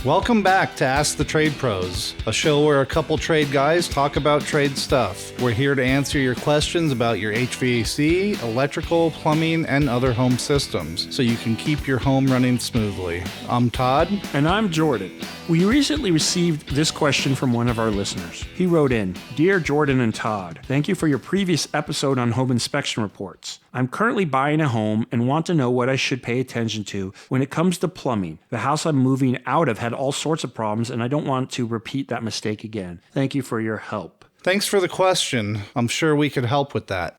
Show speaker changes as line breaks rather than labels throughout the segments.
Welcome back to Ask the Trade Pros, a show where a couple trade guys talk about trade stuff. We're here to answer your questions about your HVAC, electrical, plumbing, and other home systems, so you can keep your home running smoothly. I'm Todd.
And I'm Jordan. We recently received this question from one of our listeners. He wrote in, "Dear Jordan and Todd, thank you for your previous episode on home inspection reports. I'm currently buying a home and want to know what I should pay attention to when it comes to plumbing. The house I'm moving out of had all sorts of problems, and I don't want to repeat that mistake again. Thank you for your help."
Thanks for the question. I'm sure we could help with that.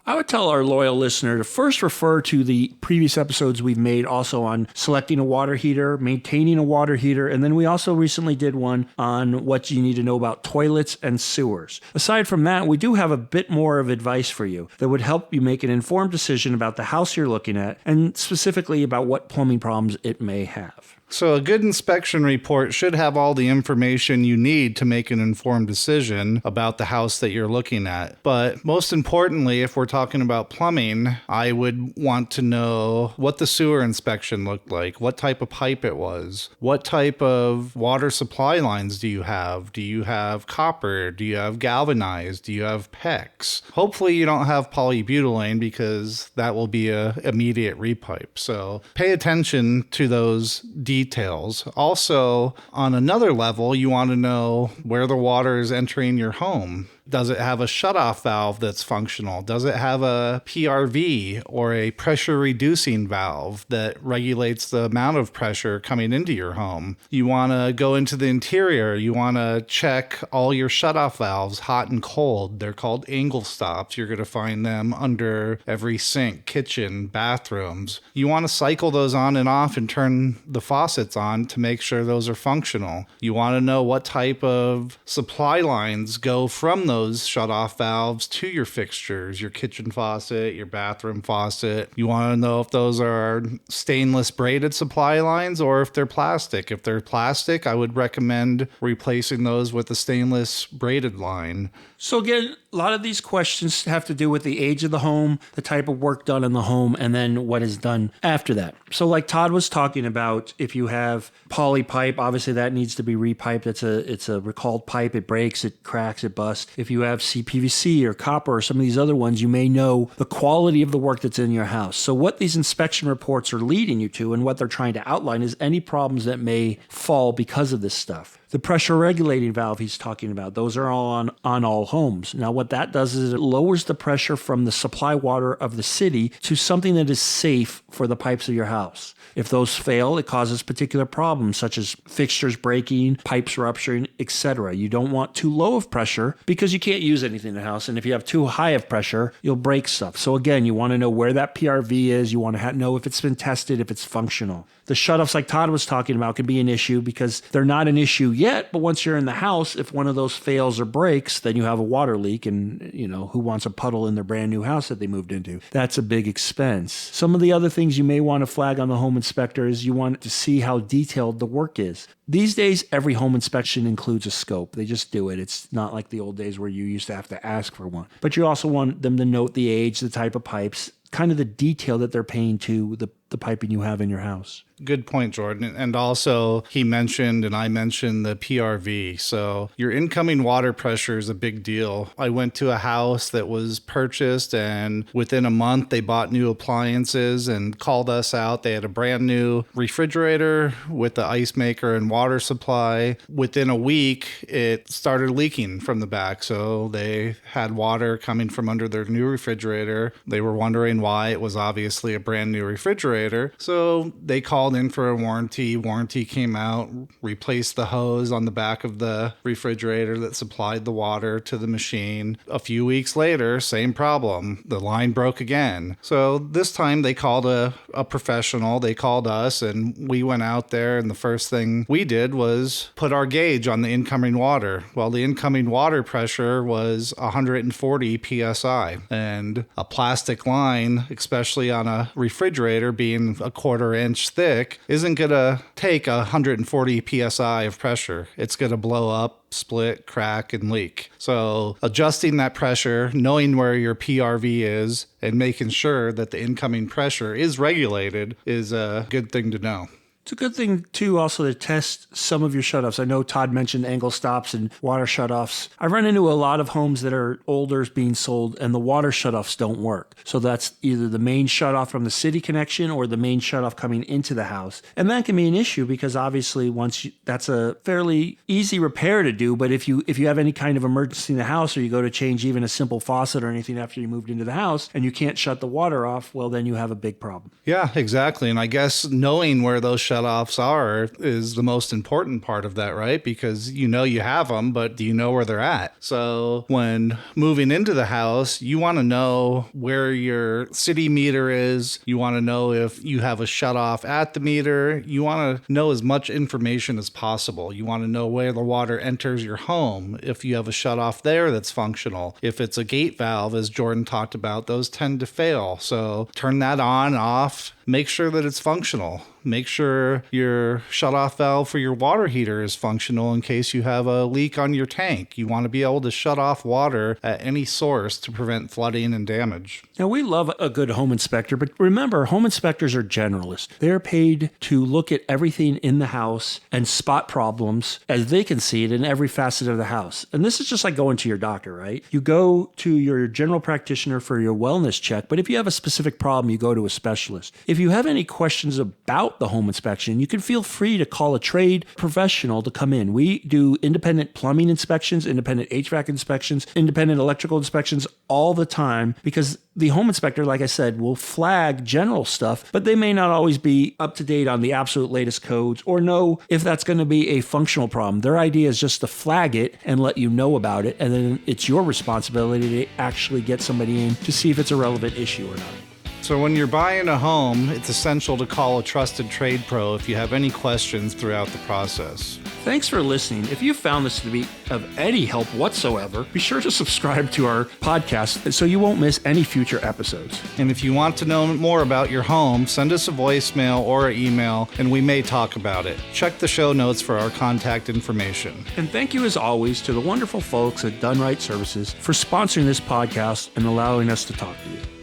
I would tell our loyal listener to first refer to the previous episodes we've made also on selecting a water heater, maintaining a water heater, and then we also recently did one on what you need to know about toilets and sewers. Aside from that, we do have a bit more of advice for you that would help you make an informed decision about the house you're looking at and specifically about what plumbing problems it may have.
So a good inspection report should have all the information you need to make an informed decision about the house that you're looking at. But most importantly, if we're talking about plumbing, I would want to know what the sewer inspection looked like, what type of pipe it was, what type of water supply lines do you have? Do you have copper? Do you have galvanized? Do you have PEX? Hopefully you don't have polybutylene because that will be a immediate repipe. So pay attention to those details. Also, on another level, you want to know where the water is entering your home. Does it have a shutoff valve that's functional? Does it have a PRV or a pressure reducing valve that regulates the amount of pressure coming into your home? You want to go into the interior. You want to check all your shutoff valves, hot and cold. They're called angle stops. You're going to find them under every sink, kitchen, bathrooms. You want to cycle those on and off and turn the faucets on to make sure those are functional. You want to know what type of supply lines go from those shut-off valves to your fixtures, your kitchen faucet, your bathroom faucet. You want to know if those are stainless braided supply lines or if they're plastic. If they're plastic, I would recommend replacing those with a stainless braided line.
So again, a lot of these questions have to do with the age of the home, the type of work done in the home, and then what is done after that. So like Todd was talking about, if you have poly pipe, obviously that needs to be repiped. It's a recalled pipe. It breaks, it cracks, it busts. If you have CPVC or copper or some of these other ones, you may know the quality of the work that's in your house. So what these inspection reports are leading you to and what they're trying to outline is any problems that may fall because of this stuff. The pressure regulating valve he's talking about, those are all on all homes. Now, what that does is it lowers the pressure from the supply water of the city to something that is safe for the pipes of your house. If those fail, it causes particular problems such as fixtures breaking, pipes rupturing, etc. You don't want too low of pressure because you can't use anything in the house. And if you have too high of pressure, you'll break stuff. So again, you want to know where that PRV is. You want to know if it's been tested, if it's functional. The shutoffs like Todd was talking about can be an issue because they're not an issue yet, but once you're in the house, if one of those fails or breaks, then you have a water leak and, who wants a puddle in their brand new house that they moved into? That's a big expense. Some of the other things you may want to flag on the home inspector is you want to see how detailed the work is. These days, every home inspection includes a scope. They just do it. It's not like the old days where you used to have to ask for one. But you also want them to note the age, the type of pipes, kind of the detail that they're paying to the piping you have in your house.
Good point, Jordan. And also, he mentioned and I mentioned the PRV. So your incoming water pressure is a big deal. I went to a house that was purchased, and within a month, they bought new appliances and called us out. They had a brand new refrigerator with the ice maker and water supply. Within a week, it started leaking from the back. So they had water coming from under their new refrigerator. They were wondering why. It was obviously a brand new refrigerator. So they called in for a warranty. Warranty came out, replaced the hose on the back of the refrigerator that supplied the water to the machine. A few weeks later, same problem. The line broke again. So this time they called a professional. They called us and we went out there, and the first thing we did was put our gauge on the incoming water. Well, the incoming water pressure was 140 PSI, and a plastic line, especially on a refrigerator being being a 1/4 inch thick isn't going to take 140 psi of pressure. It's going to blow up, split, crack, and leak. So adjusting that pressure, knowing where your PRV is, and making sure that the incoming pressure is regulated is a good thing to know.
It's a good thing, too, also to test some of your shutoffs. I know Todd mentioned angle stops and water shutoffs. I run into a lot of homes that are older being sold, and the water shutoffs don't work. So that's either the main shutoff from the city connection or the main shutoff coming into the house. And that can be an issue because obviously that's a fairly easy repair to do. But if you have any kind of emergency in the house, or you go to change even a simple faucet or anything after you moved into the house and you can't shut the water off, well, then you have a big problem.
Yeah, exactly. And I guess knowing where those shutoffs are is the most important part of that, right? Because you know you have them, but do you know where they're at? So when moving into the house, you want to know where your city meter is. You want to know if you have a shutoff at the meter. You want to know as much information as possible. You want to know where the water enters your home. If you have a shutoff there that's functional. If it's a gate valve, as Jordan talked about, those tend to fail. So turn that on, off. Make sure that it's functional. Make sure your shutoff valve for your water heater is functional in case you have a leak on your tank. You want to be able to shut off water at any source to prevent flooding and damage.
Now, we love a good home inspector, but remember, home inspectors are generalists. They're paid to look at everything in the house and spot problems as they can see it in every facet of the house. And this is just like going to your doctor, right? You go to your general practitioner for your wellness check, but if you have a specific problem, you go to a specialist. If you have any questions about the home inspection, you can feel free to call a trade professional to come in. We do independent plumbing inspections, independent HVAC inspections, independent electrical inspections all the time because the home inspector, like I said, will flag general stuff, but they may not always be up to date on the absolute latest codes or know if that's going to be a functional problem. Their idea is just to flag it and let you know about it, and then it's your responsibility to actually get somebody in to see if it's a relevant issue or not.
So when you're buying a home, it's essential to call a trusted trade pro if you have any questions throughout the process.
Thanks for listening. If you found this to be of any help whatsoever, be sure to subscribe to our podcast so you won't miss any future episodes.
And if you want to know more about your home, send us a voicemail or an email, and we may talk about it. Check the show notes for our contact information.
And thank you, as always, to the wonderful folks at Done Right Services for sponsoring this podcast and allowing us to talk to you.